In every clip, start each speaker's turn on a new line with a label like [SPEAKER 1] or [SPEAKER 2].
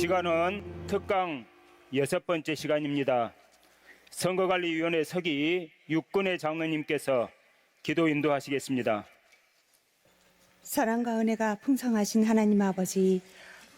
[SPEAKER 1] 시간은 특강 6번째 시간입니다. 선거관리위원회 서기 육군의 장로님께서 기도 인도하시겠습니다.
[SPEAKER 2] 사랑과 은혜가 풍성하신 하나님 아버지,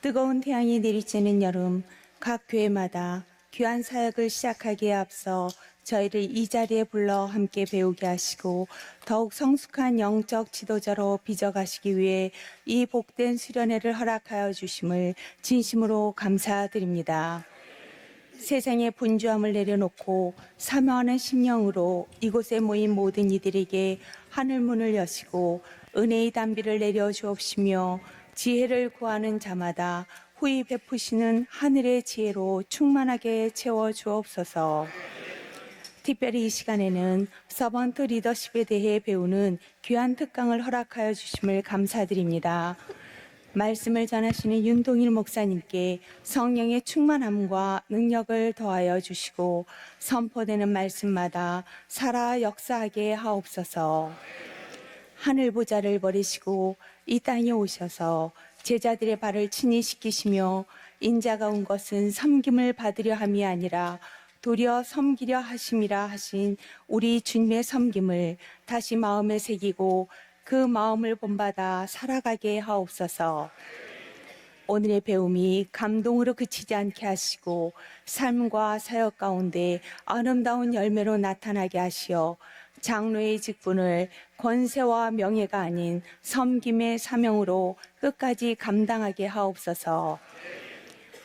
[SPEAKER 2] 뜨거운 태양이 내리쬐는 여름 각 교회마다 귀한 사역을 시작하기에 앞서 저희를 이 자리에 불러 함께 배우게 하시고 더욱 성숙한 영적 지도자로 빚어가시기 위해 이 복된 수련회를 허락하여 주심을 진심으로 감사드립니다. 세상의 분주함을 내려놓고 사모하는 심령으로 이곳에 모인 모든 이들에게 하늘문을 여시고 은혜의 단비를 내려 주옵시며 지혜를 구하는 자마다 후히 베푸시는 하늘의 지혜로 충만하게 채워 주옵소서. 특별히 이 시간에는 서번트 리더십에 대해 배우는 귀한 특강을 허락하여 주심을 감사드립니다. 말씀을 전하시는 윤동일 목사님께 성령의 충만함과 능력을 더하여 주시고 선포되는 말씀마다 살아 역사하게 하옵소서. 하늘 보좌를 버리시고 이 땅에 오셔서 제자들의 발을 친히 씻기시며 인자가 온 것은 섬김을 받으려 함이 아니라 도리어 섬기려 하심이라 하신 우리 주님의 섬김을 다시 마음에 새기고 그 마음을 본받아 살아가게 하옵소서. 오늘의 배움이 감동으로 그치지 않게 하시고 삶과 사역 가운데 아름다운 열매로 나타나게 하시어 장로의 직분을 권세와 명예가 아닌 섬김의 사명으로 끝까지 감당하게 하옵소서.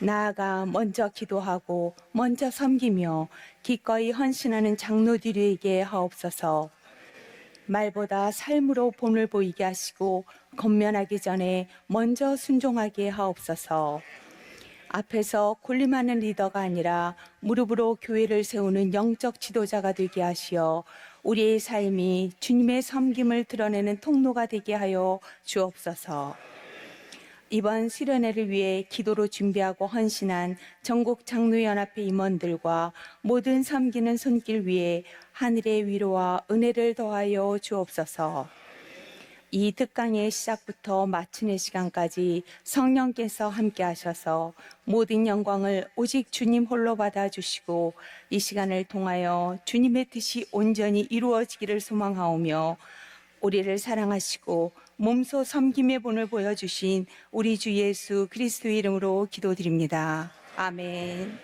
[SPEAKER 2] 나아가 먼저 기도하고 먼저 섬기며 기꺼이 헌신하는 장로들에게 하옵소서. 말보다 삶으로 본을 보이게 하시고 권면하기 전에 먼저 순종하게 하옵소서. 앞에서 군림하는 리더가 아니라 무릎으로 교회를 세우는 영적 지도자가 되게 하시어 우리의 삶이 주님의 섬김을 드러내는 통로가 되게 하여 주옵소서. 이번 수련회를 위해 기도로 준비하고 헌신한 전국 장로연합회 임원들과 모든 섬기는 손길 위에 하늘의 위로와 은혜를 더하여 주옵소서. 이 특강의 시작부터 마치는 시간까지 성령께서 함께 하셔서 모든 영광을 오직 주님 홀로 받아주시고 이 시간을 통하여 주님의 뜻이 온전히 이루어지기를 소망하오며 우리를 사랑하시고 몸소 섬김의 본을 보여주신 우리 주 예수 그리스도의 이름으로 기도드립니다. 아멘.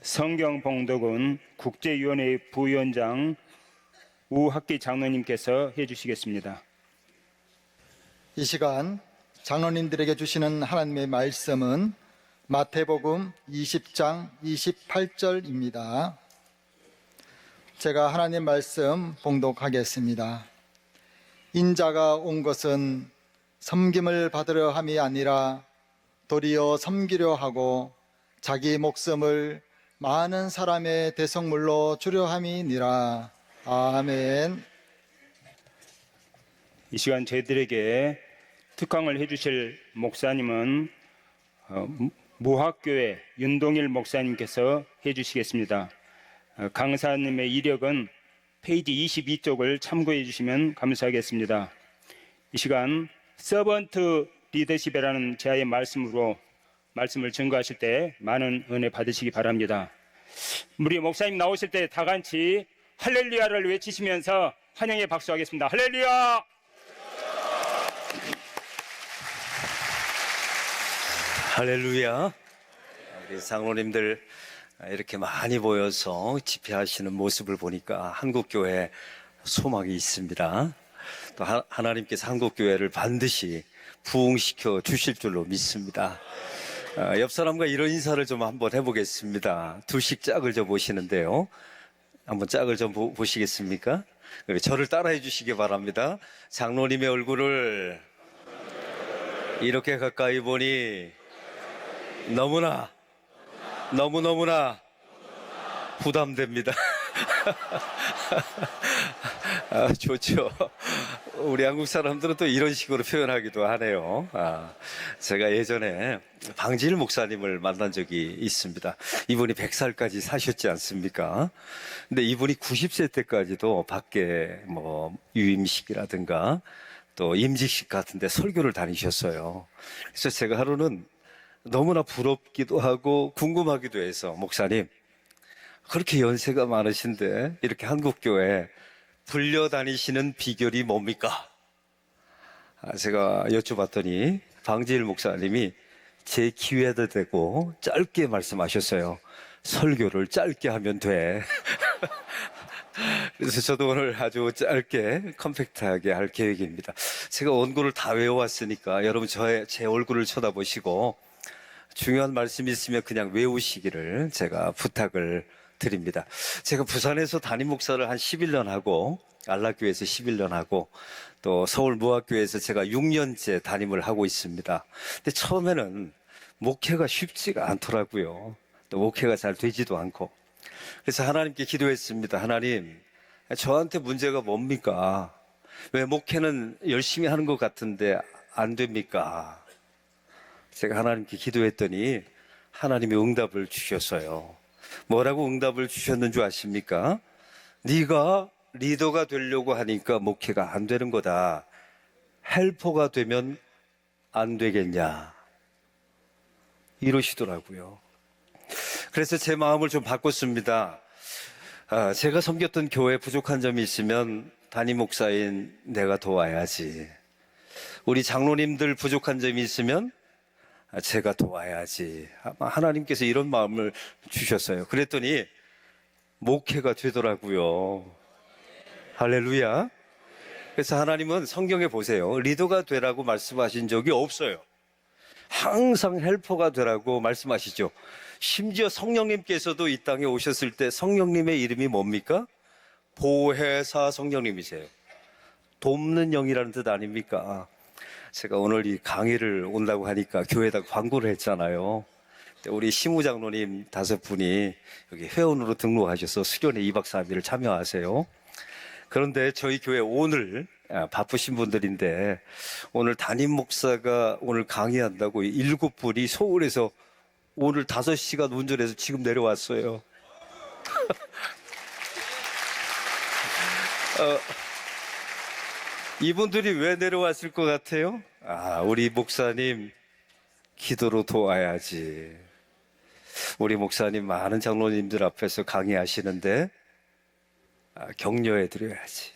[SPEAKER 1] 성경 봉독은 국제위원회 부위원장 우학기 장로님께서 해주시겠습니다.
[SPEAKER 3] 이 시간 장로님들에게 주시는 하나님의 말씀은 마태복음 20장 28절입니다. 제가 하나님 말씀 봉독하겠습니다. 인자가 온 것은 섬김을 받으려 함이 아니라 도리어 섬기려 하고 자기 목숨을 많은 사람의 대성물로 주려 함이니라. 아멘.
[SPEAKER 1] 이 시간 저희들에게 특강을 해주실 목사님은 무학교회 윤동일 목사님께서 해주시겠습니다. 강사님의 이력은 페이지 22쪽을 참고해 주시면 감사하겠습니다. 이 시간 서번트 리더십이라는 제아의 말씀을 증거하실 때 많은 은혜 받으시기 바랍니다. 우리 목사님 나오실 때 다 같이 할렐루야를 외치시면서 환영의 박수하겠습니다. 할렐루야!
[SPEAKER 4] 할렐루야. 우리 장로님들 이렇게 많이 모여서 집회하시는 모습을 보니까 한국교회 소망이 있습니다. 또 하나님께서 한국교회를 반드시 부흥시켜 주실 줄로 믿습니다. 옆 사람과 이런 인사를 좀 한번 해보겠습니다. 두씩 짝을 져 보시는데요. 한번 짝을 좀 보시겠습니까? 저를 따라해 주시기 바랍니다. 장로님의 얼굴을 이렇게 가까이 보니 너무나 부담됩니다. 좋죠. 우리 한국 사람들은 또 이런 식으로 표현하기도 하네요. 제가 예전에 방질 목사님을 만난 적이 있습니다. 이분이 100살까지 사셨지 않습니까? 근데 이분이 90세 때까지도 밖에 유임식이라든가 또 임직식 같은 데 설교를 다니셨어요. 그래서 제가 하루는 너무나 부럽기도 하고 궁금하기도 해서, 목사님, 그렇게 연세가 많으신데 이렇게 한국교회 불려다니시는 비결이 뭡니까? 제가 여쭤봤더니 방지일 목사님이 제 기회도 되고 짧게 말씀하셨어요. 설교를 짧게 하면 돼. 그래서 저도 오늘 아주 짧게 컴팩트하게 할 계획입니다. 제가 원고를 다 외워왔으니까 여러분 제 얼굴을 쳐다보시고 중요한 말씀이 있으면 그냥 외우시기를 제가 부탁을 드립니다. 제가 부산에서 담임 목사를 한 11년 하고 안락교회에서 11년 하고 또 서울 무학교회에서 제가 6년째 담임을 하고 있습니다. 근데 처음에는 목회가 쉽지가 않더라고요. 또 목회가 잘 되지도 않고. 그래서 하나님께 기도했습니다. 하나님, 저한테 문제가 뭡니까? 왜 목회는 열심히 하는 것 같은데 안 됩니까? 제가 하나님께 기도했더니 하나님이 응답을 주셨어요. 뭐라고 응답을 주셨는 줄 아십니까? 네가 리더가 되려고 하니까 목회가 안 되는 거다. 헬퍼가 되면 안 되겠냐? 이러시더라고요. 그래서 제 마음을 좀 바꿨습니다. 제가 섬겼던 교회 부족한 점이 있으면 담임 목사인 내가 도와야지. 우리 장로님들 부족한 점이 있으면 제가 도와야지. 아마 하나님께서 이런 마음을 주셨어요. 그랬더니 목회가 되더라고요. 할렐루야. 그래서 하나님은 성경에 보세요. 리더가 되라고 말씀하신 적이 없어요. 항상 헬퍼가 되라고 말씀하시죠. 심지어 성령님께서도 이 땅에 오셨을 때 성령님의 이름이 뭡니까? 보혜사 성령님이세요. 돕는 영이라는 뜻 아닙니까? 제가 오늘 이 강의를 온다고 하니까 교회에다 광고를 했잖아요. 우리 시무장로님 5분이 여기 회원으로 등록하셔서 수련회 2박 3일을 참여하세요. 그런데 저희 교회 오늘 바쁘신 분들인데 오늘 담임 목사가 오늘 강의한다고 7분이 서울에서 오늘 5시간 운전해서 지금 내려왔어요. 이분들이 왜 내려왔을 것 같아요? 우리 목사님 기도로 도와야지. 우리 목사님 많은 장로님들 앞에서 강의하시는데 격려해 드려야지.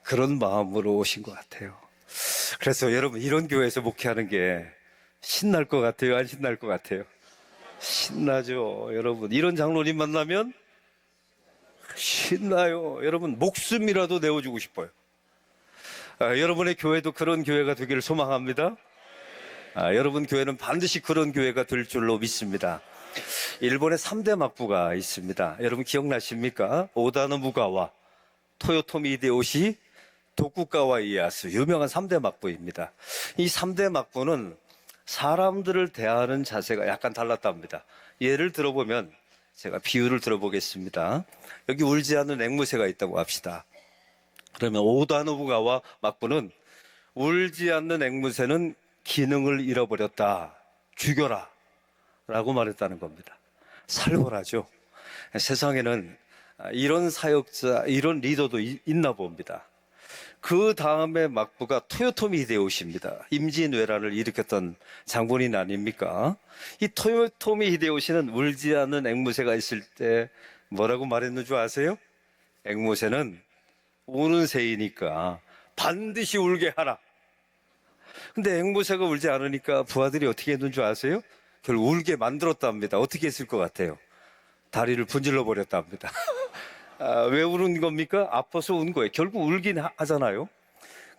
[SPEAKER 4] 그런 마음으로 오신 것 같아요. 그래서 여러분 이런 교회에서 목회하는 게 신날 것 같아요? 안 신날 것 같아요? 신나죠. 여러분 이런 장로님 만나면 신나요. 여러분 목숨이라도 내어주고 싶어요. 여러분의 교회도 그런 교회가 되기를 소망합니다. 여러분 교회는 반드시 그런 교회가 될 줄로 믿습니다. 일본에 3대 막부가 있습니다. 여러분 기억나십니까? 오다 노부가와 토요토미 히데요시, 도쿠가와 이에야스, 유명한 3대 막부입니다. 이 3대 막부는 사람들을 대하는 자세가 약간 달랐답니다. 예를 들어보면 제가 비유를 들어보겠습니다. 여기 울지 않는 앵무새가 있다고 합시다. 그러면 오다 노부가와 막부는 울지 않는 앵무새는 기능을 잃어버렸다. 죽여라. 라고 말했다는 겁니다. 살벌하죠. 세상에는 이런 사역자, 이런 리더도 있나 봅니다. 그 다음에 막부가 토요토미 히데요시입니다. 임진왜란을 일으켰던 장군인 아닙니까? 이 토요토미 히데요시는 울지 않는 앵무새가 있을 때 뭐라고 말했는 줄 아세요? 앵무새는 우는 새이니까 반드시 울게 하라. 근데 앵무새가 울지 않으니까 부하들이 어떻게 했는 줄 아세요? 결국 울게 만들었답니다. 어떻게 했을 것 같아요? 다리를 분질러 버렸답니다. 왜 우는 겁니까? 아파서 운 거예요. 결국 울긴 하잖아요.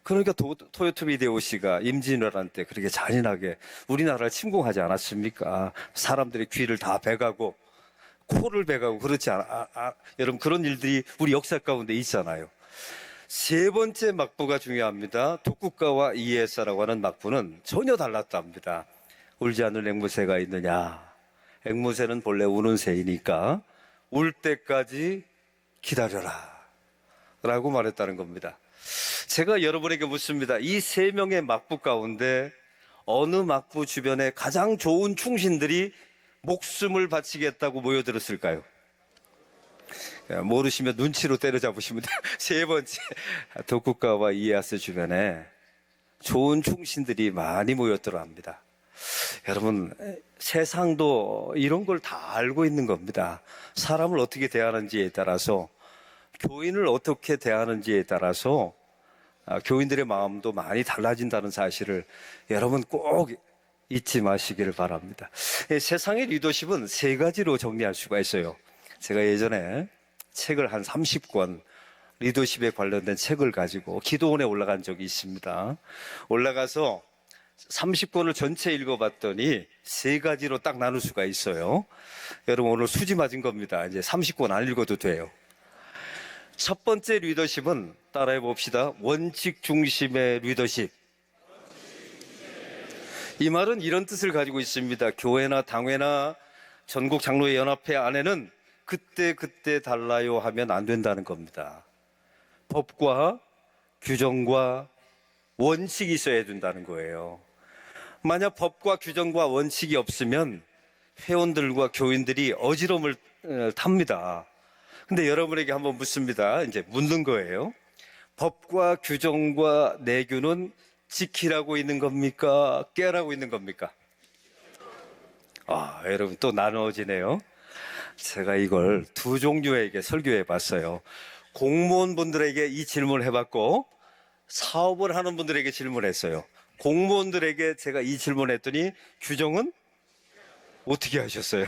[SPEAKER 4] 그러니까 토요토미 히데요시가 임진왜란 때 그렇게 잔인하게 우리나라를 침공하지 않았습니까? 사람들의 귀를 다 베가고 코를 베가고 그렇지 여러분 그런 일들이 우리 역사 가운데 있잖아요. 세 번째 막부가 중요합니다. 도쿠가와 이에야스라고 하는 막부는 전혀 달랐답니다. 울지 않는 앵무새가 있느냐? 앵무새는 본래 우는 새이니까 울 때까지 기다려라 라고 말했다는 겁니다. 제가 여러분에게 묻습니다. 이 3명의 막부 가운데 어느 막부 주변에 가장 좋은 충신들이 목숨을 바치겠다고 모여들었을까요? 모르시면 눈치로 때려잡으시면 돼요. 세 번째, 도쿠가와 이에야스 주변에 좋은 충신들이 많이 모였더라 합니다. 여러분, 세상도 이런 걸 다 알고 있는 겁니다. 사람을 어떻게 대하는지에 따라서, 교인을 어떻게 대하는지에 따라서 교인들의 마음도 많이 달라진다는 사실을 여러분 꼭 잊지 마시기를 바랍니다. 세상의 리더십은 세 가지로 정리할 수가 있어요. 제가 예전에 책을 한 30권, 리더십에 관련된 책을 가지고 기도원에 올라간 적이 있습니다. 올라가서 30권을 전체 읽어봤더니 세 가지로 딱 나눌 수가 있어요. 여러분 오늘 수지 맞은 겁니다. 이제 30권 안 읽어도 돼요. 첫 번째 리더십은 따라해 봅시다. 원칙 중심의 리더십. 이 말은 이런 뜻을 가지고 있습니다. 교회나 당회나 전국 장로회 연합회 안에는 그때 달라요 하면 안 된다는 겁니다. 법과 규정과 원칙이 있어야 된다는 거예요. 만약 법과 규정과 원칙이 없으면 회원들과 교인들이 어지러움을 탑니다. 근데 여러분에게 한번 묻습니다. 이제 묻는 거예요. 법과 규정과 내규는 지키라고 있는 겁니까? 깨라고 있는 겁니까? 여러분 또 나누어지네요. 제가 이걸 두 종류에게 설교해 봤어요. 공무원분들에게 이 질문을 해봤고 사업을 하는 분들에게 질문했어요. 공무원들에게 제가 이 질문했더니 규정은 어떻게 하셨어요?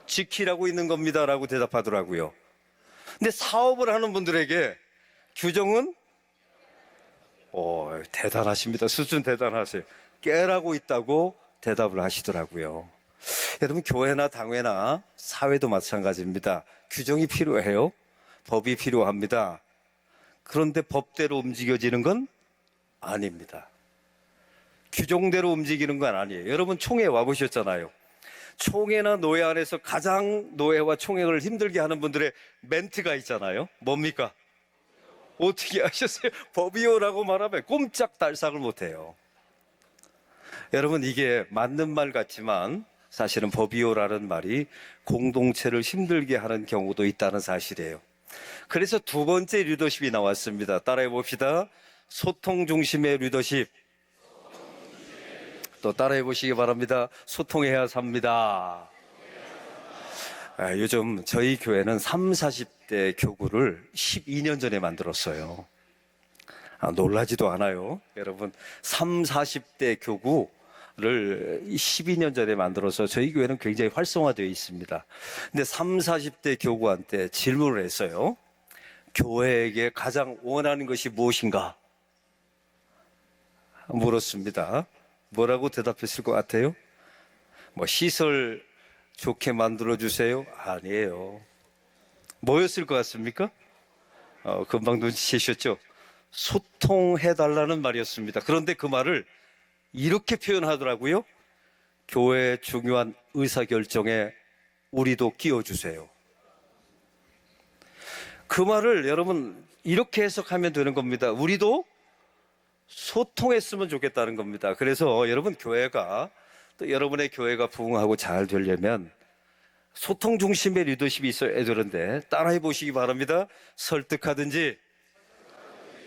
[SPEAKER 4] 지키라고 있는 겁니다라고 대답하더라고요. 근데 사업을 하는 분들에게 규정은 대단하십니다. 수준 대단하세요. 깨라고 있다고 대답을 하시더라고요. 여러분 교회나 당회나 사회도 마찬가지입니다. 규정이 필요해요. 법이 필요합니다. 그런데 법대로 움직여지는 건 아닙니다. 규정대로 움직이는 건 아니에요. 여러분 총회 와보셨잖아요. 총회나 노회 안에서 가장 노회와 총회를 힘들게 하는 분들의 멘트가 있잖아요. 뭡니까? 어떻게 하셨어요? 법이요라고 말하면 꼼짝달싹을 못해요. 여러분 이게 맞는 말 같지만 사실은 법이요라는 말이 공동체를 힘들게 하는 경우도 있다는 사실이에요. 그래서 두 번째 리더십이 나왔습니다. 따라해 봅시다. 소통 중심의 리더십. 또 따라해 보시기 바랍니다. 소통해야 삽니다. 요즘 저희 교회는 30, 40대 교구를 12년 전에 만들었어요. 놀라지도 않아요. 여러분 30, 40대 교구를 12년 전에 만들어서 저희 교회는 굉장히 활성화되어 있습니다. 근데 30, 40대 교구한테 질문을 했어요. 교회에게 가장 원하는 것이 무엇인가? 물었습니다. 뭐라고 대답했을 것 같아요? 시설 좋게 만들어주세요? 아니에요. 뭐였을 것 같습니까? 금방 눈치채셨죠? 소통해달라는 말이었습니다. 그런데 그 말을 이렇게 표현하더라고요. 교회의 중요한 의사결정에 우리도 끼워주세요. 그 말을 여러분 이렇게 해석하면 되는 겁니다. 우리도 소통했으면 좋겠다는 겁니다. 그래서 여러분 교회가 또 여러분의 교회가 부흥하고 잘 되려면 소통 중심의 리더십이 있어야 되는데 따라해 보시기 바랍니다. 설득하든지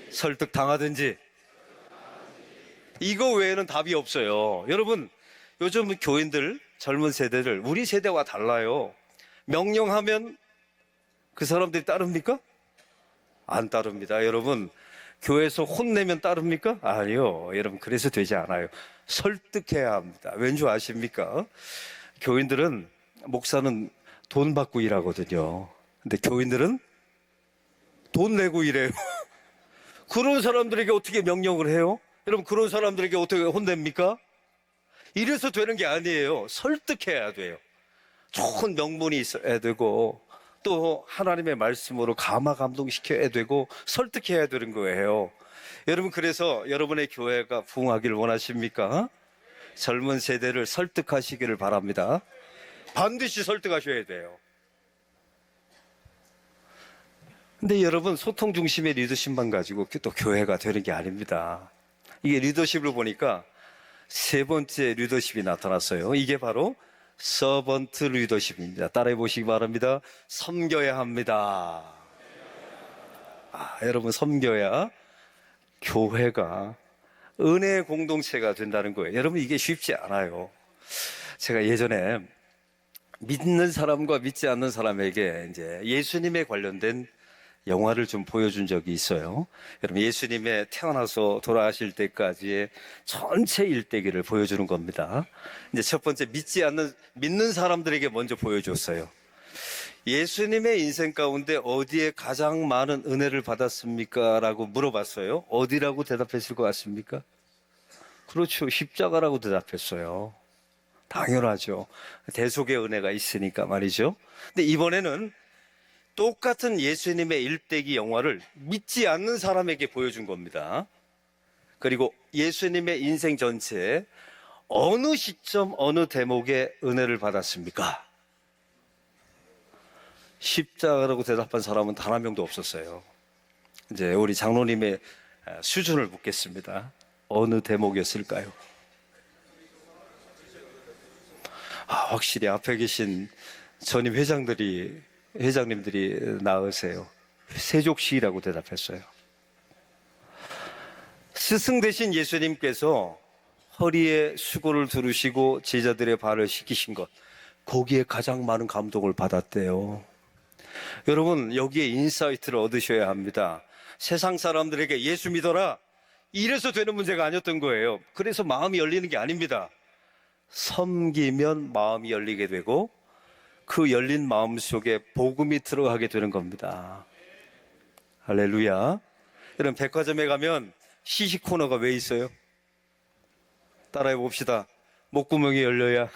[SPEAKER 4] 설득당하든지 이거 외에는 답이 없어요. 여러분 요즘 교인들 젊은 세대들 우리 세대와 달라요. 명령하면 그 사람들이 따릅니까? 안 따릅니다. 여러분 교회에서 혼내면 따릅니까? 아니요. 여러분 그래서 되지 않아요. 설득해야 합니다. 왠지 아십니까? 교인들은 목사는 돈 받고 일하거든요. 근데 교인들은 돈 내고 일해요. 그런 사람들에게 어떻게 명령을 해요? 여러분 그런 사람들에게 어떻게 혼냅니까? 이래서 되는 게 아니에요. 설득해야 돼요. 좋은 명분이 있어야 되고 또 하나님의 말씀으로 감화 감동시켜야 되고 설득해야 되는 거예요. 여러분 그래서 여러분의 교회가 부흥하기를 원하십니까? 젊은 세대를 설득하시기를 바랍니다. 반드시 설득하셔야 돼요. 근데 여러분 소통 중심의 리더십만 가지고 또 교회가 되는 게 아닙니다. 이게 리더십을 보니까 세 번째 리더십이 나타났어요. 이게 바로 서번트 리더십입니다. 따라해 보시기 바랍니다. 섬겨야 합니다. 여러분 섬겨야 교회가 은혜의 공동체가 된다는 거예요. 여러분, 이게 쉽지 않아요. 제가 예전에 믿는 사람과 믿지 않는 사람에게 이제 예수님에 관련된 영화를 좀 보여준 적이 있어요. 여러분, 예수님의 태어나서 돌아가실 때까지의 전체 일대기를 보여주는 겁니다. 이제 첫 번째, 믿는 사람들에게 먼저 보여줬어요. 예수님의 인생 가운데 어디에 가장 많은 은혜를 받았습니까? 라고 물어봤어요. 어디라고 대답했을 것 같습니까? 그렇죠. 십자가라고 대답했어요. 당연하죠. 대속의 은혜가 있으니까 말이죠. 근데 이번에는 똑같은 예수님의 일대기 영화를 믿지 않는 사람에게 보여준 겁니다. 그리고 예수님의 인생 전체에 어느 시점, 어느 대목에 은혜를 받았습니까? 십자가라고 대답한 사람은 단 한 명도 없었어요. 이제 우리 장로님의 수준을 묻겠습니다. 어느 대목이었을까요? 확실히 앞에 계신 전임 회장님들이 나으세요. 세족시라고 대답했어요. 스승 되신 예수님께서 허리에 수고를 두르시고 제자들의 발을 씻기신 것, 거기에 가장 많은 감동을 받았대요. 여러분, 여기에 인사이트를 얻으셔야 합니다. 세상 사람들에게 예수 믿어라, 이래서 되는 문제가 아니었던 거예요. 그래서 마음이 열리는 게 아닙니다. 섬기면 마음이 열리게 되고 그 열린 마음 속에 복음이 들어가게 되는 겁니다. 할렐루야. 여러분, 백화점에 가면 시식 코너가 왜 있어요? 따라해 봅시다. 목구멍이 열려야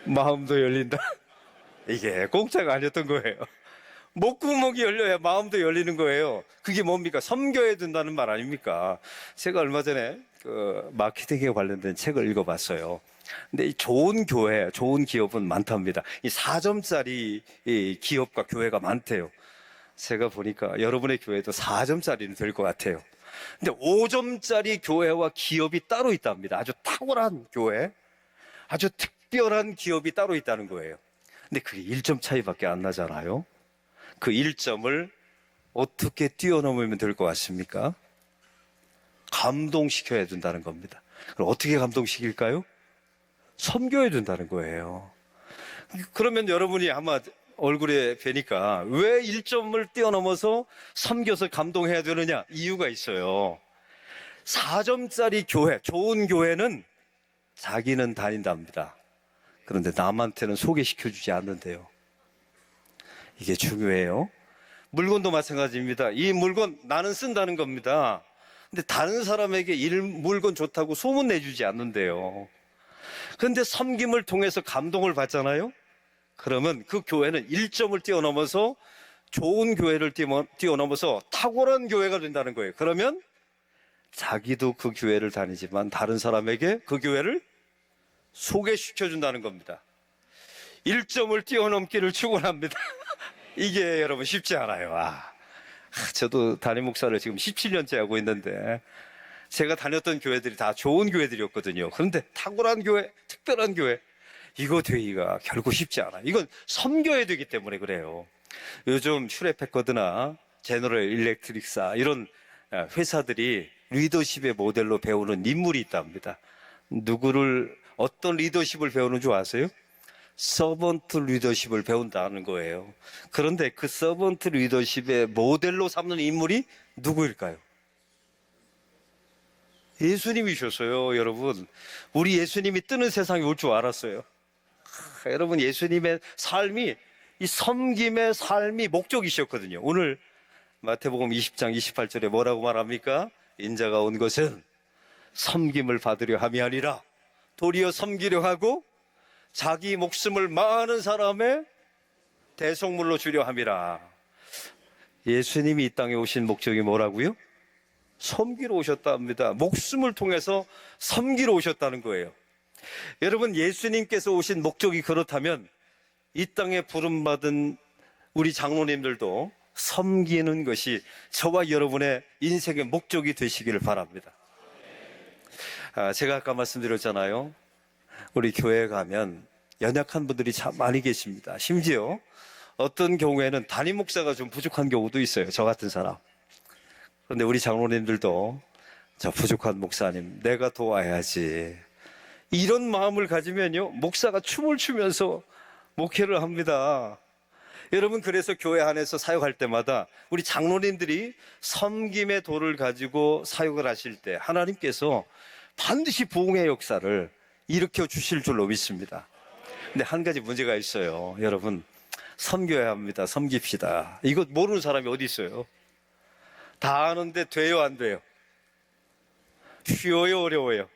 [SPEAKER 4] 마음도 열린다. 이게 공짜가 아니었던 거예요. 목구멍이 열려야 마음도 열리는 거예요. 그게 뭡니까? 섬겨야 된다는 말 아닙니까? 제가 얼마 전에 그 마케팅에 관련된 책을 읽어봤어요. 근데 이 좋은 교회, 좋은 기업은 많답니다. 이 4점짜리 이 기업과 교회가 많대요. 제가 보니까 여러분의 교회도 4점짜리는 될 것 같아요. 근데 5점짜리 교회와 기업이 따로 있답니다. 아주 탁월한 교회, 아주 특별한 기업이 따로 있다는 거예요. 근데 그게 1점 차이밖에 안 나잖아요. 그 1점을 어떻게 뛰어넘으면 될 것 같습니까? 감동시켜야 된다는 겁니다. 그럼 어떻게 감동시킬까요? 섬겨야 된다는 거예요. 그러면 여러분이 아마 얼굴에 뵈니까 왜 1점을 뛰어넘어서 섬겨서 감동해야 되느냐? 이유가 있어요. 4점짜리 교회, 좋은 교회는 자기는 다닌답니다. 그런데 남한테는 소개시켜주지 않는데요. 이게 중요해요. 물건도 마찬가지입니다. 이 물건 나는 쓴다는 겁니다. 근데 다른 사람에게 이 물건 좋다고 소문내주지 않는데요. 그런데 섬김을 통해서 감동을 받잖아요. 그러면 그 교회는 1점을 뛰어넘어서 좋은 교회를 뛰어넘어서 탁월한 교회가 된다는 거예요. 그러면 자기도 그 교회를 다니지만 다른 사람에게 그 교회를 소개시켜준다는 겁니다. 1점을 뛰어넘기를 축원합니다. 이게 여러분 쉽지 않아요. 저도 담임 목사를 지금 17년째 하고 있는데 제가 다녔던 교회들이 다 좋은 교회들이었거든요. 그런데 탁월한 교회, 특별한 교회, 이거 되기가 결코 쉽지 않아요. 이건 섬겨야 되기 때문에 그래요. 요즘 슈레패커드나 제너럴 일렉트릭사 이런 회사들이 리더십의 모델로 배우는 인물이 있답니다. 어떤 리더십을 배우는 줄 아세요? 서번트 리더십을 배운다는 거예요. 그런데 그 서번트 리더십의 모델로 삼는 인물이 누구일까요? 예수님이셨어요, 여러분. 우리 예수님이 뜨는 세상이 올 줄 알았어요. 여러분, 예수님의 삶이, 이 섬김의 삶이 목적이셨거든요. 오늘 마태복음 20장 28절에 뭐라고 말합니까? 인자가 온 것은 섬김을 받으려 함이 아니라 도리어 섬기려 하고 자기 목숨을 많은 사람의 대속물로 주려 함이라. 예수님이 이 땅에 오신 목적이 뭐라고요? 섬기러 오셨다 합니다. 목숨을 통해서 섬기러 오셨다는 거예요. 여러분, 예수님께서 오신 목적이 그렇다면 이 땅에 부름받은 우리 장로님들도 섬기는 것이 저와 여러분의 인생의 목적이 되시기를 바랍니다. 제가 아까 말씀드렸잖아요. 우리 교회에 가면 연약한 분들이 참 많이 계십니다. 심지어 어떤 경우에는 담임 목사가 좀 부족한 경우도 있어요. 저 같은 사람. 그런데 우리 장로님들도 저 부족한 목사님, 내가 도와야지. 이런 마음을 가지면요, 목사가 춤을 추면서 목회를 합니다. 여러분, 그래서 교회 안에서 사역할 때마다 우리 장로님들이 섬김의 도를 가지고 사역을 하실 때 하나님께서 반드시 부흥의 역사를 일으켜 주실 줄로 믿습니다. 근데 한 가지 문제가 있어요. 여러분, 섬겨야 합니다. 섬깁시다. 이거 모르는 사람이 어디 있어요? 다 아는데 돼요, 안 돼요? 쉬워요, 어려워요?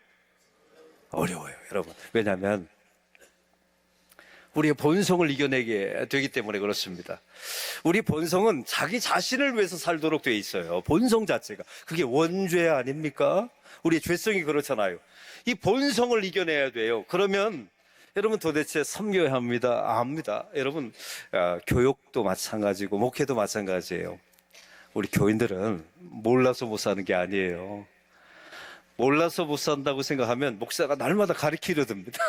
[SPEAKER 4] 어려워요, 여러분. 왜냐하면 우리의 본성을 이겨내게 되기 때문에 그렇습니다. 우리 본성은 자기 자신을 위해서 살도록 되어 있어요. 본성 자체가. 그게 원죄 아닙니까? 우리의 죄성이 그렇잖아요. 이 본성을 이겨내야 돼요. 그러면 여러분, 도대체 섬겨야 합니다. 압니다. 여러분, 교육도 마찬가지고 목회도 마찬가지예요. 우리 교인들은 몰라서 못 사는 게 아니에요. 몰라서 못 산다고 생각하면 목사가 날마다 가르치려 듭니다.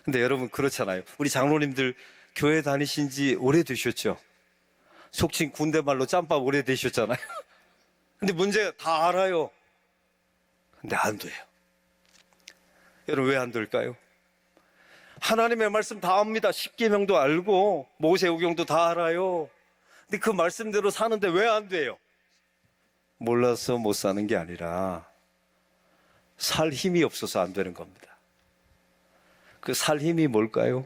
[SPEAKER 4] 근데 여러분, 그렇잖아요. 우리 장로님들 교회 다니신 지 오래되셨죠? 속칭 군대 말로 짬밥 오래되셨잖아요. 근데 문제가 다 알아요. 근데 안 돼요. 여러분, 왜 안 될까요? 하나님의 말씀 다 압니다. 십계명도 알고 모세오경도 다 알아요. 근데 그 말씀대로 사는데 왜 안 돼요? 몰라서 못 사는 게 아니라 살 힘이 없어서 안 되는 겁니다. 그 살 힘이 뭘까요?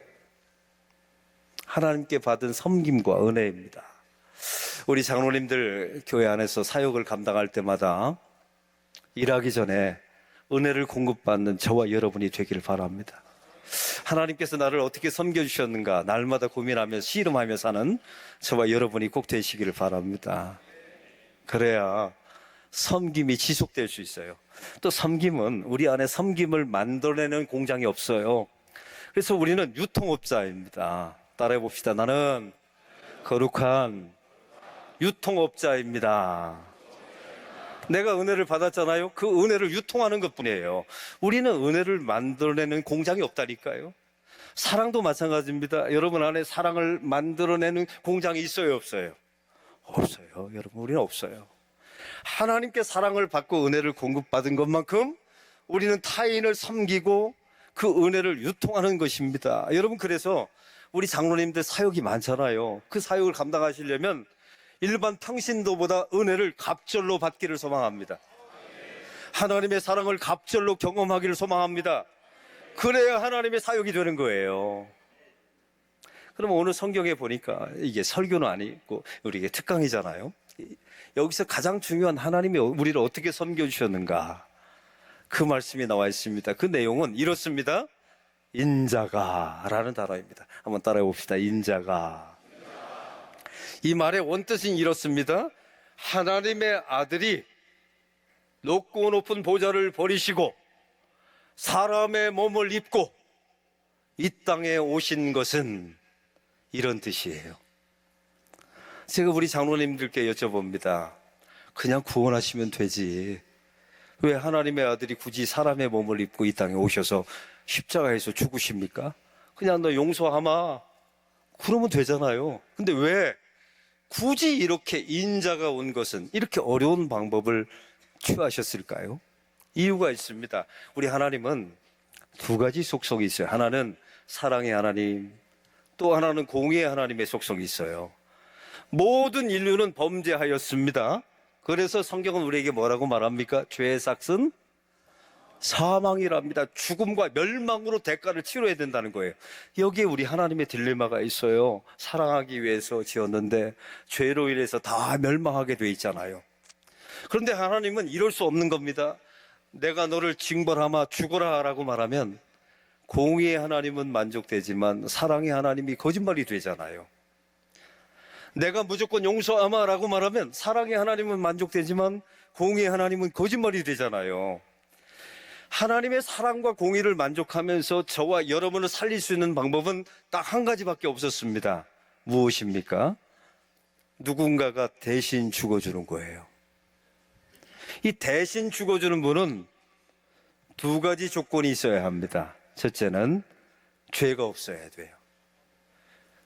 [SPEAKER 4] 하나님께 받은 섬김과 은혜입니다. 우리 장로님들 교회 안에서 사역을 감당할 때마다 일하기 전에 은혜를 공급받는 저와 여러분이 되기를 바랍니다. 하나님께서 나를 어떻게 섬겨주셨는가 날마다 고민하며 씨름하며 사는 저와 여러분이 꼭 되시기를 바랍니다. 그래야 섬김이 지속될 수 있어요. 또 섬김은 우리 안에 섬김을 만들어내는 공장이 없어요. 그래서 우리는 유통업자입니다. 따라해 봅시다. 나는 거룩한 유통업자입니다. 내가 은혜를 받았잖아요. 그 은혜를 유통하는 것뿐이에요. 우리는 은혜를 만들어내는 공장이 없다니까요. 사랑도 마찬가지입니다. 여러분 안에 사랑을 만들어내는 공장이 있어요, 없어요? 없어요. 여러분, 우리는 없어요. 하나님께 사랑을 받고 은혜를 공급받은 것만큼 우리는 타인을 섬기고 그 은혜를 유통하는 것입니다. 여러분, 그래서 우리 장로님들 사역이 많잖아요. 그 사역을 감당하시려면 일반 평신도보다 은혜를 갑절로 받기를 소망합니다. 하나님의 사랑을 갑절로 경험하기를 소망합니다. 그래야 하나님의 사역이 되는 거예요. 그럼 오늘 성경에 보니까 이게 설교는 아니고 우리 특강이잖아요. 여기서 가장 중요한 하나님이 우리를 어떻게 섬겨주셨는가, 그 말씀이 나와 있습니다. 그 내용은 이렇습니다. 인자가 라는 단어입니다. 한번 따라해 봅시다. 인자가. 이 말의 원뜻은 이렇습니다. 하나님의 아들이 높고 높은 보좌를 버리시고 사람의 몸을 입고 이 땅에 오신 것은, 이런 뜻이에요. 제가 우리 장로님들께 여쭤봅니다. 그냥 구원하시면 되지, 왜 하나님의 아들이 굳이 사람의 몸을 입고 이 땅에 오셔서 십자가에서 죽으십니까? 그냥 너 용서하마, 그러면 되잖아요. 근데 왜 굳이 이렇게 인자가 온 것은 이렇게 어려운 방법을 취하셨을까요? 이유가 있습니다. 우리 하나님은 두 가지 속성이 있어요. 하나는 사랑의 하나님, 또 하나는 공의의 하나님의 속성이 있어요. 모든 인류는 범죄하였습니다. 그래서 성경은 우리에게 뭐라고 말합니까? 죄의 삭은 사망이랍니다. 죽음과 멸망으로 대가를 치러야 된다는 거예요. 여기에 우리 하나님의 딜레마가 있어요. 사랑하기 위해서 지었는데 죄로 인해서 다 멸망하게 돼 있잖아요. 그런데 하나님은 이럴 수 없는 겁니다. 내가 너를 징벌하마 죽어라 라고 말하면 공의의 하나님은 만족되지만 사랑의 하나님이 거짓말이 되잖아요. 내가 무조건 용서하마 라고 말하면 사랑의 하나님은 만족되지만 공의의 하나님은 거짓말이 되잖아요. 하나님의 사랑과 공의를 만족하면서 저와 여러분을 살릴 수 있는 방법은 딱 한 가지밖에 없었습니다. 무엇입니까? 누군가가 대신 죽어주는 거예요. 이 대신 죽어주는 분은 두 가지 조건이 있어야 합니다. 첫째는 죄가 없어야 돼요.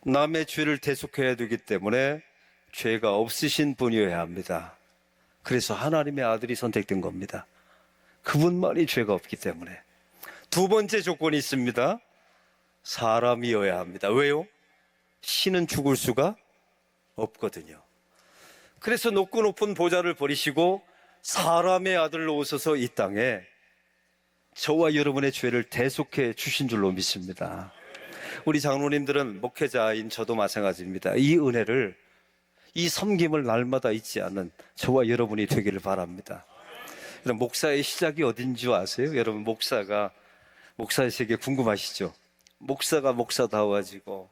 [SPEAKER 4] 남의 죄를 대속해야 되기 때문에 죄가 없으신 분이어야 합니다. 그래서 하나님의 아들이 선택된 겁니다. 그분만이 죄가 없기 때문에. 두 번째 조건이 있습니다. 사람이어야 합니다. 왜요? 신은 죽을 수가 없거든요. 그래서 높고 높은 보좌를 버리시고 사람의 아들로 오셔서 이 땅에 저와 여러분의 죄를 대속해 주신 줄로 믿습니다. 우리 장로님들은 목회자인 저도 마찬가지입니다. 이 은혜를, 이 섬김을 날마다 잊지 않는 저와 여러분이 되기를 바랍니다. 여러분, 목사의 시작이 어딘지 아세요? 여러분, 목사의 세계 궁금하시죠? 목사가 목사다워지고,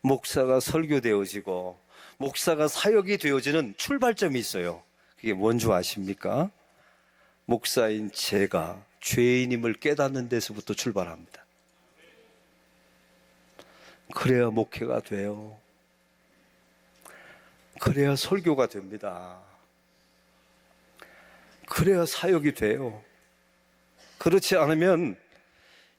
[SPEAKER 4] 목사가 설교되어지고, 목사가 사역이 되어지는 출발점이 있어요. 그게 뭔 줄 아십니까? 목사인 제가 죄인임을 깨닫는 데서부터 출발합니다. 그래야 목회가 돼요. 그래야 설교가 됩니다. 그래야 사역이 돼요. 그렇지 않으면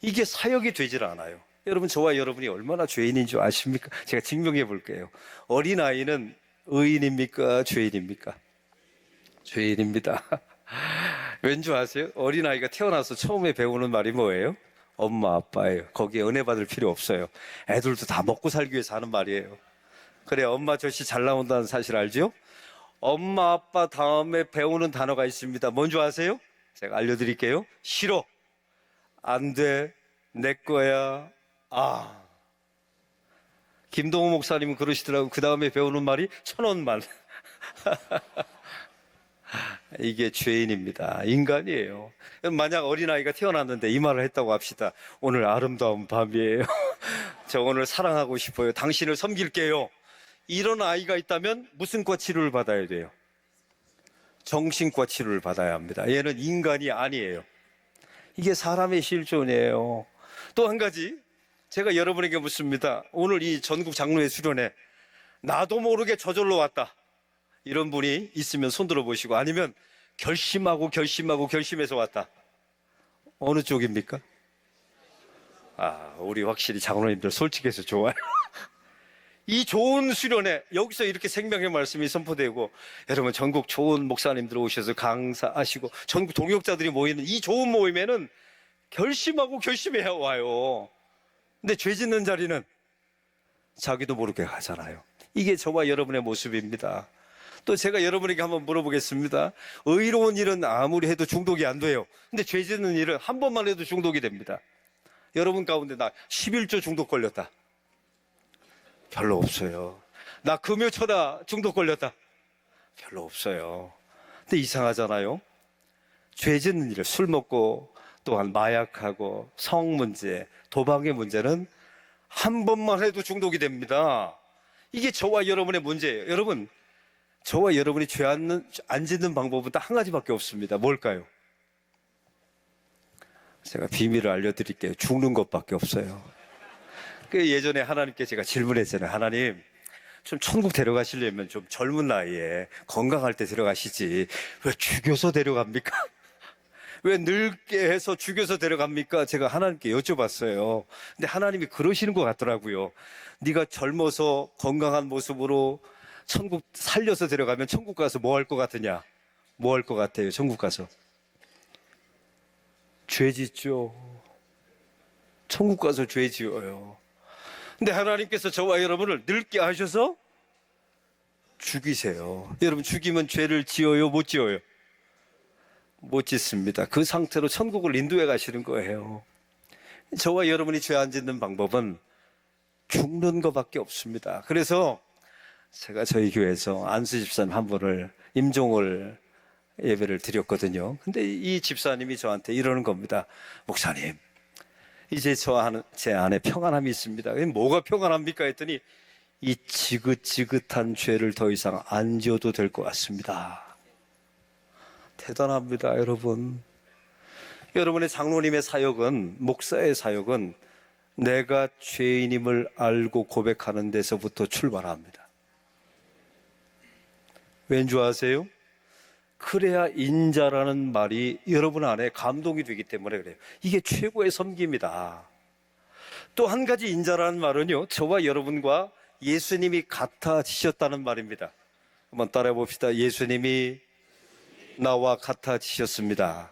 [SPEAKER 4] 이게 사역이 되질 않아요. 여러분, 저와 여러분이 얼마나 죄인인 줄 아십니까? 제가 증명해 볼게요. 어린아이는 의인입니까? 죄인입니까? 죄인입니다. 왠지 아세요? 어린아이가 태어나서 처음에 배우는 말이 뭐예요? 엄마, 아빠예요. 거기에 은혜 받을 필요 없어요. 애들도 다 먹고 살기 위해서 하는 말이에요. 그래, 엄마 젖이 잘 나온다는 사실 알죠? 엄마, 아빠 다음에 배우는 단어가 있습니다. 뭔지 아세요? 제가 알려드릴게요. 싫어. 안 돼. 내 거야. 아. 김동호 목사님은 그러시더라고. 그 다음에 배우는 말이 1,000원만. 이게 죄인입니다. 인간이에요. 만약 어린아이가 태어났는데 이 말을 했다고 합시다. 오늘 아름다운 밤이에요. 저 오늘 사랑하고 싶어요. 당신을 섬길게요. 이런 아이가 있다면 무슨 과 치료를 받아야 돼요? 정신과 치료를 받아야 합니다. 얘는 인간이 아니에요. 이게 사람의 실존이에요. 또 한 가지 제가 여러분에게 묻습니다. 오늘 이 전국 장로회 수련회 나도 모르게 저절로 왔다, 이런 분이 있으면 손 들어보시고, 아니면 결심해서 왔다. 어느 쪽입니까? 우리 확실히 장로님들 솔직해서 좋아요. 이 좋은 수련회, 여기서 이렇게 생명의 말씀이 선포되고, 여러분 전국 좋은 목사님들 오셔서 강사하시고 전국 동역자들이 모이는 이 좋은 모임에는 결심해야 와요. 근데 죄 짓는 자리는 자기도 모르게 가잖아요. 이게 저와 여러분의 모습입니다. 또 제가 여러분에게 한번 물어보겠습니다. 의로운 일은 아무리 해도 중독이 안 돼요. 근데 죄 짓는 일은 한 번만 해도 중독이 됩니다. 여러분 가운데 나 11조 중독 걸렸다. 별로 없어요. 나 금요초다 중독 걸렸다. 별로 없어요. 근데 이상하잖아요. 죄 짓는 일, 술 먹고 또한 마약하고 성 문제, 도박의 문제는 한 번만 해도 중독이 됩니다. 이게 저와 여러분의 문제예요. 여러분, 저와 여러분이 죄 안 짓는 방법은 딱 한 가지밖에 없습니다. 뭘까요? 제가 비밀을 알려드릴게요. 죽는 것밖에 없어요. 그 예전에 하나님께 제가 질문했잖아요. 하나님, 좀 천국 데려가시려면 좀 젊은 나이에 건강할 때 데려가시지 왜 죽여서 데려갑니까? 왜 늙게 해서 죽여서 데려갑니까? 제가 하나님께 여쭤봤어요. 근데 하나님이 그러시는 것 같더라고요. 네가 젊어서 건강한 모습으로 천국 살려서 데려가면 천국 가서 뭐 할 것 같으냐? 뭐 할 것 같아요? 천국 가서 죄 짓죠. 천국 가서 죄 지어요. 근데 하나님께서 저와 여러분을 늙게 하셔서 죽이세요. 여러분, 죽이면 죄를 지어요? 못 지어요? 못 짓습니다. 그 상태로 천국을 인도해 가시는 거예요. 저와 여러분이 죄 안 짓는 방법은 죽는 것밖에 없습니다. 그래서 제가 저희 교회에서 안수 집사님 한 분을 임종을 예배를 드렸거든요. 근데 이 집사님이 저한테 이러는 겁니다. 목사님, 이제 제 안에 평안함이 있습니다. 뭐가 평안합니까? 했더니 이 지긋지긋한 죄를 더 이상 안 지어도 될 것 같습니다. 대단합니다, 여러분. 여러분의 장로님의 사역은, 목사의 사역은 내가 죄인임을 알고 고백하는 데서부터 출발합니다. 왠 줄 아세요? 그래야 인자라는 말이 여러분 안에 감동이 되기 때문에 그래요. 이게 최고의 섬김이다. 또 한 가지 인자라는 말은요, 저와 여러분과 예수님이 같아지셨다는 말입니다. 한번 따라해 봅시다. 예수님이 나와 같아지셨습니다.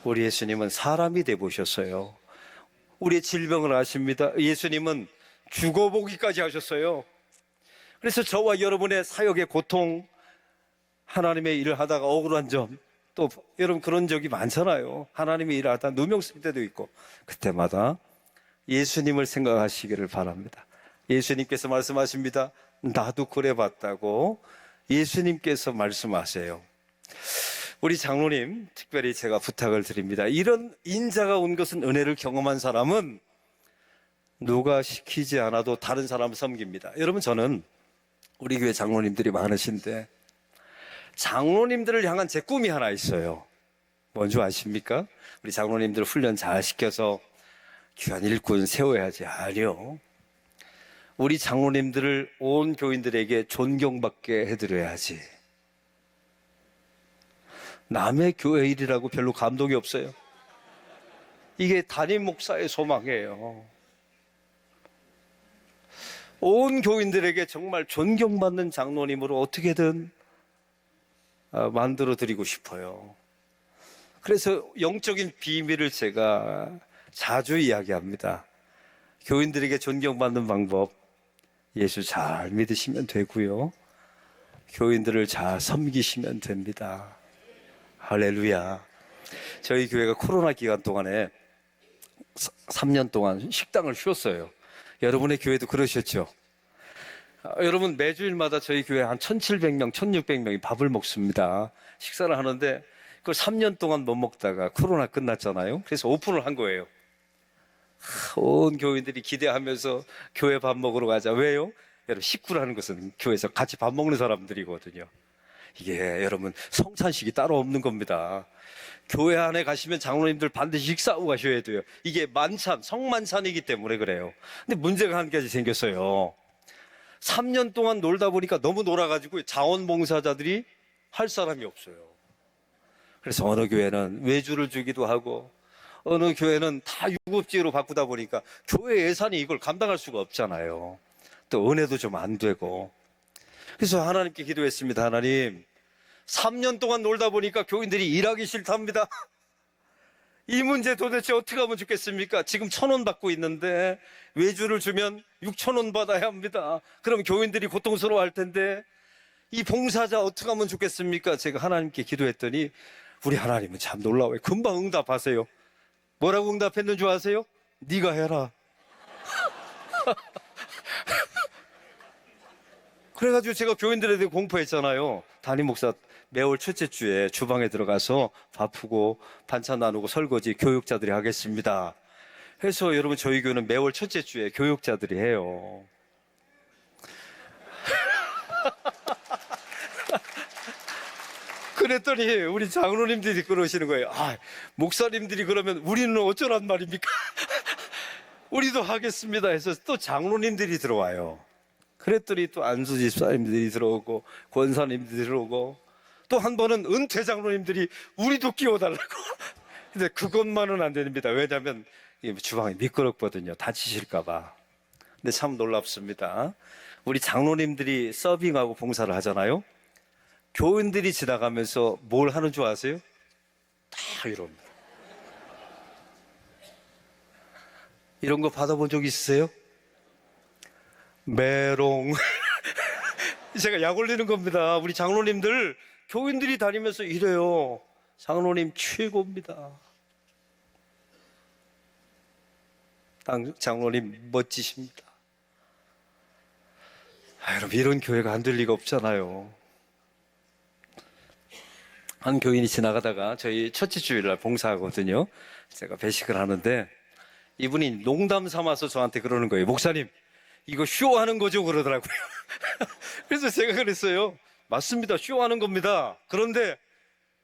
[SPEAKER 4] 우리 예수님은 사람이 돼 보셨어요. 우리의 질병을 아십니다. 예수님은 죽어보기까지 하셨어요. 그래서 저와 여러분의 사역의 고통, 하나님의 일을 하다가 억울한 점, 또 여러분 그런 적이 많잖아요. 하나님의 일을 하다 누명 쓸 때도 있고, 그때마다 예수님을 생각하시기를 바랍니다. 예수님께서 말씀하십니다. 나도 그래 봤다고 예수님께서 말씀하세요. 우리 장로님 특별히 제가 부탁을 드립니다. 이런 인자가 온 것은 은혜를 경험한 사람은 누가 시키지 않아도 다른 사람을 섬깁니다. 여러분, 저는 우리 교회 장로님들이 많으신데 장로님들을 향한 제 꿈이 하나 있어요. 뭔지 아십니까? 우리 장로님들 훈련 잘 시켜서 귀한 일꾼 세워야지. 아니요. 우리 장로님들을 온 교인들에게 존경받게 해드려야지. 남의 교회 일이라고 별로 감동이 없어요. 이게 담임 목사의 소망이에요. 온 교인들에게 정말 존경받는 장로님으로 어떻게든 만들어 드리고 싶어요. 그래서 영적인 비밀을 제가 자주 이야기합니다. 교인들에게 존경받는 방법, 예수 잘 믿으시면 되고요. 교인들을 잘 섬기시면 됩니다. 할렐루야. 저희 교회가 코로나 기간 동안에 3년 동안 식당을 쉬었어요. 여러분의 교회도 그러셨죠? 여러분, 매주일마다 저희 교회 한 1,700명, 1,600명이 밥을 먹습니다. 식사를 하는데 그걸 3년 동안 못 먹다가 코로나 끝났잖아요. 그래서 오픈을 한 거예요. 온 교인들이 기대하면서 교회 밥 먹으러 가자. 왜요? 여러분, 식구라는 것은 교회에서 같이 밥 먹는 사람들이거든요. 이게 여러분 성찬식이 따로 없는 겁니다. 교회 안에 가시면 장로님들 반드시 식사하고 가셔야 돼요. 이게 만찬, 성만찬이기 때문에 그래요. 근데 문제가 한 가지 생겼어요. 3년 동안 놀다 보니까 너무 놀아가지고 자원봉사자들이 할 사람이 없어요. 그래서 어느 교회는 외주를 주기도 하고 어느 교회는 다 유급지로 바꾸다 보니까 교회 예산이 이걸 감당할 수가 없잖아요. 또 은혜도 좀 안 되고. 그래서 하나님께 기도했습니다. 하나님, 3년 동안 놀다 보니까 교인들이 일하기 싫답니다. 이 문제 도대체 어떻게 하면 좋겠습니까? 지금 1,000원 받고 있는데 외주를 주면 6,000원 받아야 합니다. 그럼 교인들이 고통스러워할 텐데 이 봉사자 어떻게 하면 좋겠습니까? 제가 하나님께 기도했더니 우리 하나님은 참 놀라워요. 금방 응답하세요. 뭐라고 응답했는 줄 아세요? 네가 해라. 그래가지고 제가 교인들에 대해 공포했잖아요. 담임 목사 매월 첫째 주에 주방에 들어가서 바쁘고 반찬 나누고 설거지 교육자들이 하겠습니다. 해서 여러분 저희 교회는 매월 첫째 주에 교육자들이 해요. 그랬더니 우리 장로님들이 그러시는 거예요. 아, 목사님들이 그러면 우리는 어쩌란 말입니까? 우리도 하겠습니다 해서 또 장로님들이 들어와요. 그랬더니 또 안수 집사님들이 들어오고 권사님들이 들어오고 또 한 번은 은퇴 장로님들이 우리도 끼워달라고. 근데 그것만은 안 됩니다. 왜냐하면 주방이 미끄럽거든요. 다치실까 봐. 근데 참 놀랍습니다. 우리 장로님들이 서빙하고 봉사를 하잖아요. 교인들이 지나가면서 뭘 하는 줄 아세요? 다 이럽니다. 이런 거 받아본 적 있으세요? 메롱. 제가 약 올리는 겁니다. 우리 장로님들 교인들이 다니면서 이래요. 장로님 최고입니다. 장로님 멋지십니다. 여러분, 이런 교회가 안 될 리가 없잖아요. 한 교인이 지나가다가 저희 첫째 주일날 봉사하거든요. 제가 배식을 하는데 이분이 농담 삼아서 저한테 그러는 거예요. 목사님, 이거 쇼하는 거죠? 그러더라고요. 그래서 제가 그랬어요. 맞습니다. 쇼하는 겁니다. 그런데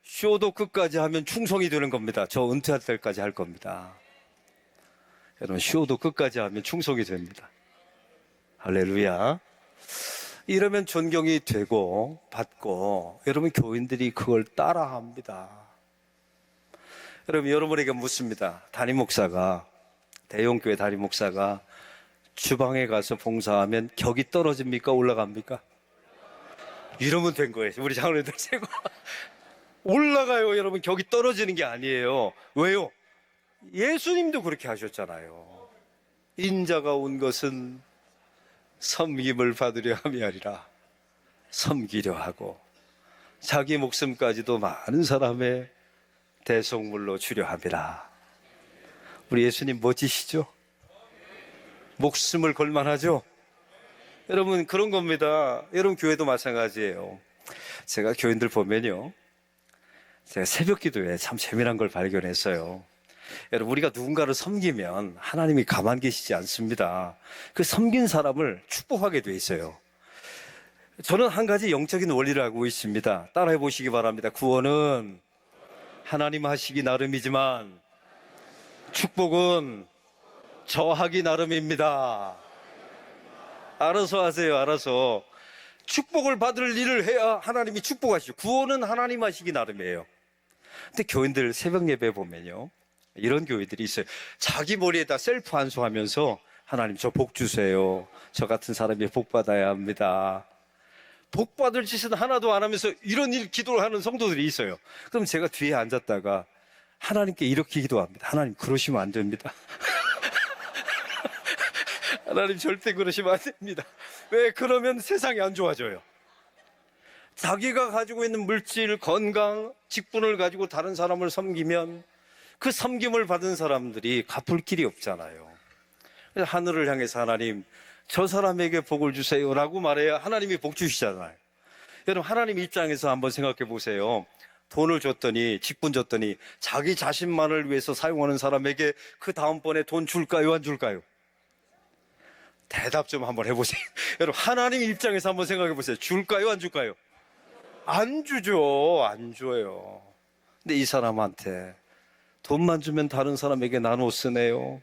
[SPEAKER 4] 쇼도 끝까지 하면 충성이 되는 겁니다. 저 은퇴할 때까지 할 겁니다. 여러분, 쇼도 끝까지 하면 충성이 됩니다. 할렐루야. 이러면 존경이 되고 받고 여러분 교인들이 그걸 따라합니다. 여러분에게 묻습니다. 담임 목사가, 대형교회 담임 목사가 주방에 가서 봉사하면 격이 떨어집니까? 올라갑니까? 이러면 된 거예요. 우리 장로님들 최고. 올라가요. 여러분, 격이 떨어지는 게 아니에요. 왜요? 예수님도 그렇게 하셨잖아요. 인자가 온 것은 섬김을 받으려 함이 아니라 섬기려 하고 자기 목숨까지도 많은 사람의 대속물로 주려 함이라. 우리 예수님 멋지시죠? 목숨을 걸만하죠? 여러분, 그런 겁니다. 여러분, 교회도 마찬가지예요. 제가 교인들 보면요, 제가 새벽 기도에 참 재미난 걸 발견했어요. 여러분, 우리가 누군가를 섬기면 하나님이 가만 계시지 않습니다. 그 섬긴 사람을 축복하게 돼 있어요. 저는 한 가지 영적인 원리를 알고 있습니다. 따라해 보시기 바랍니다. 구원은 하나님 하시기 나름이지만 축복은 저 하기 나름입니다. 알아서 하세요. 알아서. 축복을 받을 일을 해야 하나님이 축복하시죠. 구원은 하나님 하시기 나름이에요. 근데 교인들 새벽 예배 보면요, 이런 교회들이 있어요. 자기 머리에다 셀프 안수하면서 하나님 저 복 주세요. 저 같은 사람이 복 받아야 합니다. 복 받을 짓은 하나도 안 하면서 이런 일 기도를 하는 성도들이 있어요. 그럼 제가 뒤에 앉았다가 하나님께 이렇게 기도합니다. 하나님, 그러시면 안 됩니다. 하나님, 절대 그러시면 안 됩니다. 왜? 그러면 세상이 안 좋아져요. 자기가 가지고 있는 물질, 건강, 직분을 가지고 다른 사람을 섬기면 그 섬김을 받은 사람들이 갚을 길이 없잖아요. 그래서 하늘을 향해서 하나님, 저 사람에게 복을 주세요 라고 말해야 하나님이 복 주시잖아요. 여러분, 하나님 입장에서 한번 생각해 보세요. 돈을 줬더니, 직분 줬더니 자기 자신만을 위해서 사용하는 사람에게 그 다음번에 돈 줄까요, 안 줄까요? 대답 좀 한번 해보세요. 여러분, 하나님 입장에서 한번 생각해 보세요. 줄까요, 안 줄까요? 안 주죠. 안 줘요. 근데 이 사람한테 돈만 주면 다른 사람에게 나눠 쓰네요.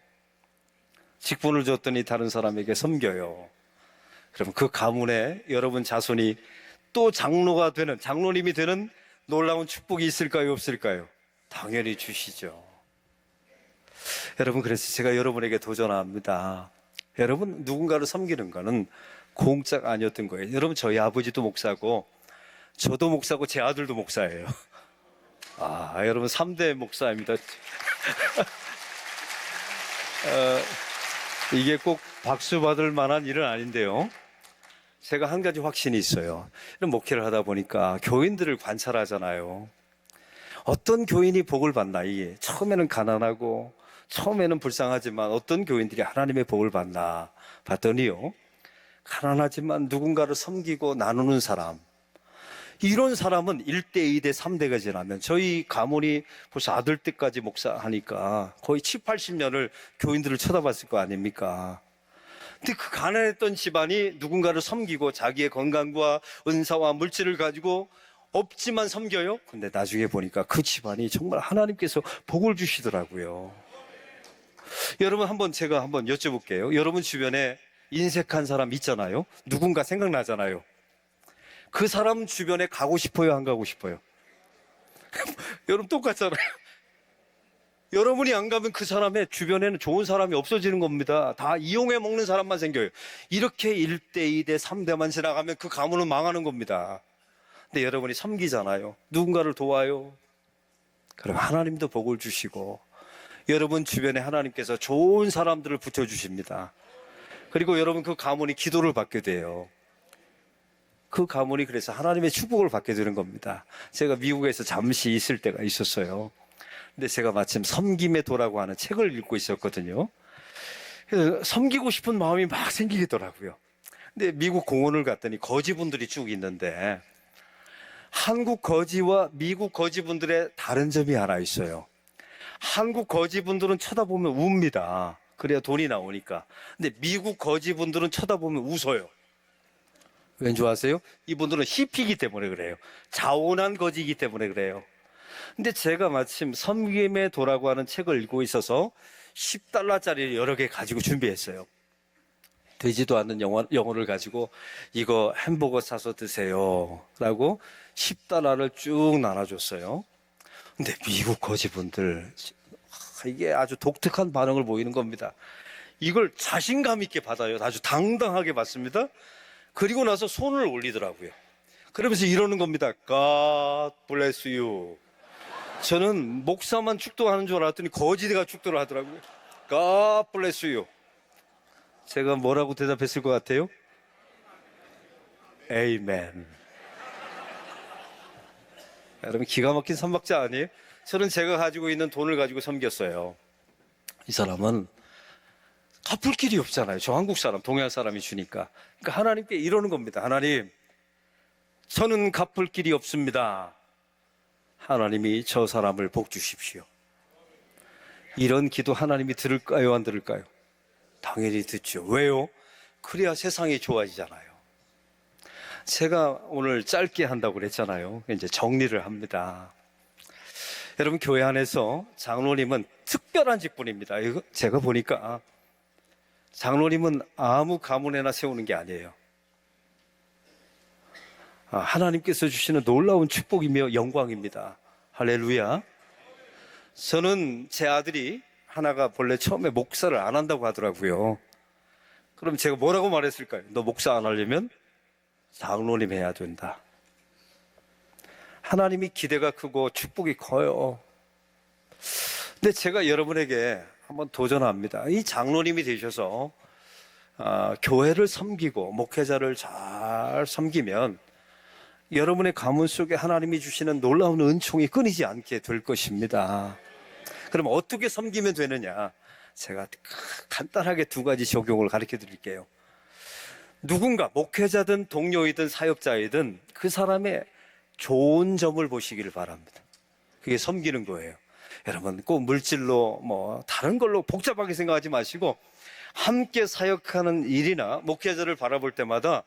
[SPEAKER 4] 직분을 줬더니 다른 사람에게 섬겨요. 그럼 그 가문에 여러분 자손이 또 장로가 되는, 장로님이 되는 놀라운 축복이 있을까요, 없을까요? 당연히 주시죠. 여러분, 그래서 제가 여러분에게 도전합니다. 여러분, 누군가를 섬기는 거는 공짜가 아니었던 거예요. 여러분, 저희 아버지도 목사고 저도 목사고 제 아들도 목사예요. 여러분, 3대 목사입니다. 이게 꼭 박수 받을 만한 일은 아닌데요, 제가 한 가지 확신이 있어요. 이런 목회를 하다 보니까 교인들을 관찰하잖아요. 어떤 교인이 복을 받나. 이게 처음에는 가난하고 처음에는 불쌍하지만 어떤 교인들이 하나님의 복을 받나 봤더니요, 가난하지만 누군가를 섬기고 나누는 사람, 이런 사람은 1대, 2대, 3대가 지나면, 저희 가문이 벌써 아들 때까지 목사하니까 거의 7, 80년을 교인들을 쳐다봤을 거 아닙니까? 근데 그 가난했던 집안이 누군가를 섬기고 자기의 건강과 은사와 물질을 가지고 없지만 섬겨요. 근데 나중에 보니까 그 집안이 정말 하나님께서 복을 주시더라고요. 여러분, 제가 한번 여쭤볼게요. 여러분 주변에 인색한 사람 있잖아요. 누군가 생각나잖아요. 그 사람 주변에 가고 싶어요, 안 가고 싶어요? 여러분, 똑같잖아요. 여러분이 안 가면 그 사람의 주변에는 좋은 사람이 없어지는 겁니다. 다 이용해 먹는 사람만 생겨요. 이렇게 1대, 2대, 3대만 지나가면 그 가문은 망하는 겁니다. 근데 여러분이 섬기잖아요. 누군가를 도와요. 그럼 하나님도 복을 주시고 여러분 주변에 하나님께서 좋은 사람들을 붙여주십니다. 그리고 여러분, 그 가문이 기도를 받게 돼요. 그 가문이 그래서 하나님의 축복을 받게 되는 겁니다. 제가 미국에서 잠시 있을 때가 있었어요. 근데 제가 마침 섬김의 도라고 하는 책을 읽고 있었거든요. 그래서 섬기고 싶은 마음이 막 생기더라고요. 근데 미국 공원을 갔더니 거지분들이 쭉 있는데 한국 거지와 미국 거지분들의 다른 점이 하나 있어요. 한국 거지분들은 쳐다보면 웁니다. 그래야 돈이 나오니까. 근데 미국 거지분들은 쳐다보면 웃어요. 왠 줄 아세요? 이분들은 히피이기 때문에 그래요. 자원한 거지이기 때문에 그래요. 근데 제가 마침 섬김의 도라고 하는 책을 읽고 있어서 $10짜리를 여러 개 가지고 준비했어요. 되지도 않는 영어를 가지고 이거 햄버거 사서 드세요 라고 $10를 쭉 나눠줬어요. 근데 미국 거지분들, 이게 아주 독특한 반응을 보이는 겁니다. 이걸 자신감 있게 받아요. 아주 당당하게 받습니다. 그리고 나서 손을 올리더라고요. 그러면서 이러는 겁니다. God bless you. 저는 목사만 축도하는 줄 알았더니 거지가 축도를 하더라고요. God bless you. 제가 뭐라고 대답했을 것 같아요? Amen. 여러분 기가 막힌 선박자 아니에요? 저는 제가 가지고 있는 돈을 가지고 섬겼어요. 이 사람은 갚을 길이 없잖아요. 저 한국 사람, 동양 사람이 주니까. 그러니까 하나님께 이러는 겁니다. 하나님, 저는 갚을 길이 없습니다. 하나님이 저 사람을 복 주십시오. 이런 기도 하나님이 들을까요, 안 들을까요? 당연히 듣죠. 왜요? 그래야 세상이 좋아지잖아요. 제가 오늘 짧게 한다고 그랬잖아요. 이제 정리를 합니다. 여러분, 교회 안에서 장로님은 특별한 직분입니다. 이거 제가 보니까 장로님은 아무 가문에나 세우는 게 아니에요. 하나님께서 주시는 놀라운 축복이며 영광입니다. 할렐루야. 저는 제 아들이 하나가 본래 처음에 목사를 안 한다고 하더라고요. 그럼 제가 뭐라고 말했을까요? 너 목사 안 하려면 장로님 해야 된다. 하나님이 기대가 크고 축복이 커요. 근데 제가 여러분에게 한번 도전합니다. 이 장로님이 되셔서 교회를 섬기고 목회자를 잘 섬기면 여러분의 가문 속에 하나님이 주시는 놀라운 은총이 끊이지 않게 될 것입니다. 그럼 어떻게 섬기면 되느냐? 제가 간단하게 두 가지 적용을 가르쳐 드릴게요. 누군가 목회자든 동료이든 사역자이든 그 사람의 좋은 점을 보시기를 바랍니다. 그게 섬기는 거예요. 여러분 꼭 물질로 다른 걸로 복잡하게 생각하지 마시고 함께 사역하는 일이나 목회자를 바라볼 때마다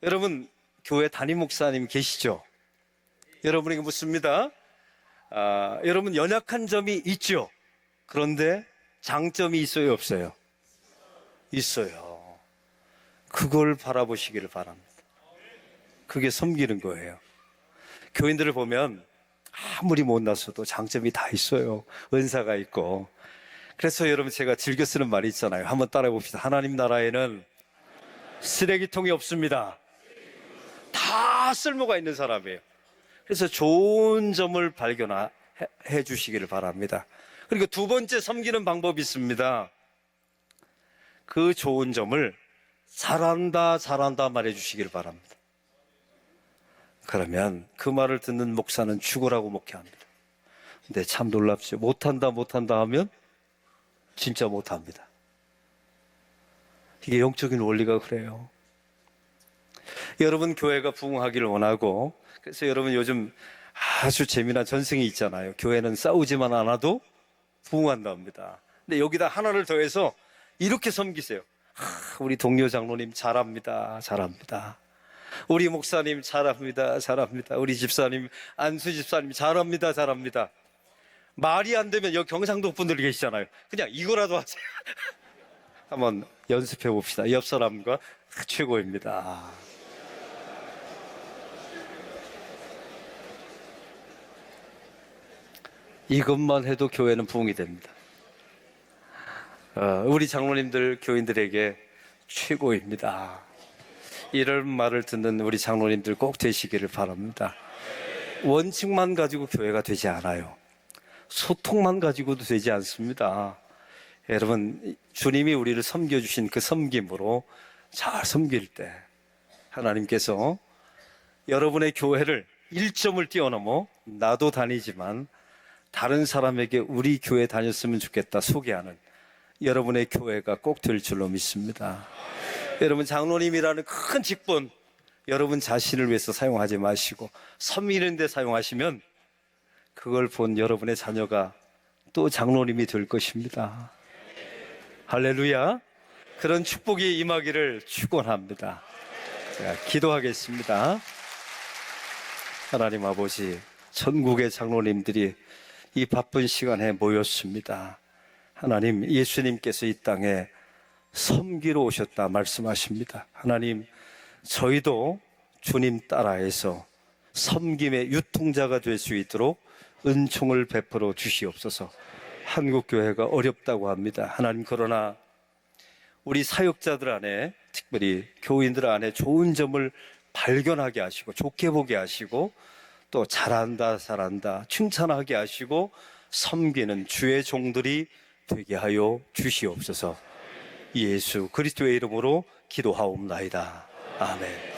[SPEAKER 4] 여러분 교회 담임 목사님 계시죠? 여러분에게 묻습니다. 여러분 연약한 점이 있죠? 그런데 장점이 있어요, 없어요? 있어요. 그걸 바라보시기를 바랍니다. 그게 섬기는 거예요. 교인들을 보면 아무리 못났어도 장점이 다 있어요. 은사가 있고. 그래서 여러분 제가 즐겨 쓰는 말이 있잖아요. 한번 따라해 봅시다. 하나님 나라에는 쓰레기통이 없습니다. 다 쓸모가 있는 사람이에요. 그래서 좋은 점을 발견해 주시기를 바랍니다. 그리고 두 번째 섬기는 방법이 있습니다. 그 좋은 점을 잘한다 말해 주시기를 바랍니다. 그러면 그 말을 듣는 목사는 죽으라고 목회합니다. 근데 참 놀랍죠. 못한다 하면 진짜 못합니다. 이게 영적인 원리가 그래요. 여러분 교회가 부흥하기를 원하고, 그래서 여러분 요즘 아주 재미난 전승이 있잖아요. 교회는 싸우지만 않아도 부흥한답니다. 근데 여기다 하나를 더해서 이렇게 섬기세요. 우리 동료 장로님 잘합니다. 우리 목사님 잘합니다. 우리 집사님, 안수 집사님 잘합니다. 말이 안 되면 여기 경상도 분들 계시잖아요. 그냥 이거라도 하세요. 한번 연습해 봅시다. 옆 사람과 최고입니다. 이것만 해도 교회는 부흥이 됩니다. 우리 장로님들, 교인들에게 최고입니다. 이런 말을 듣는 우리 장로님들 꼭 되시기를 바랍니다. 원칙만 가지고 교회가 되지 않아요. 소통만 가지고도 되지 않습니다. 여러분, 주님이 우리를 섬겨주신 그 섬김으로 잘 섬길 때 하나님께서 여러분의 교회를 1점을 뛰어넘어 나도 다니지만 다른 사람에게 우리 교회 다녔으면 좋겠다 소개하는 여러분의 교회가 꼭 될 줄로 믿습니다. 여러분, 장로님이라는 큰 직분 여러분 자신을 위해서 사용하지 마시고 섬기는 데 사용하시면 그걸 본 여러분의 자녀가 또 장로님이 될 것입니다. 할렐루야. 그런 축복이 임하기를 축원합니다. 자, 기도하겠습니다. 하나님 아버지, 전국의 장로님들이 이 바쁜 시간에 모였습니다. 하나님, 예수님께서 이 땅에 섬기러 오셨다 말씀하십니다. 하나님, 저희도 주님 따라해서 섬김의 유통자가 될 수 있도록 은총을 베풀어 주시옵소서. 한국교회가 어렵다고 합니다. 하나님, 그러나 우리 사역자들 안에, 특별히 교인들 안에 좋은 점을 발견하게 하시고 좋게 보게 하시고 또 잘한다 칭찬하게 하시고 섬기는 주의 종들이 되게 하여 주시옵소서. 예수 그리스도의 이름으로 기도하옵나이다. 아멘.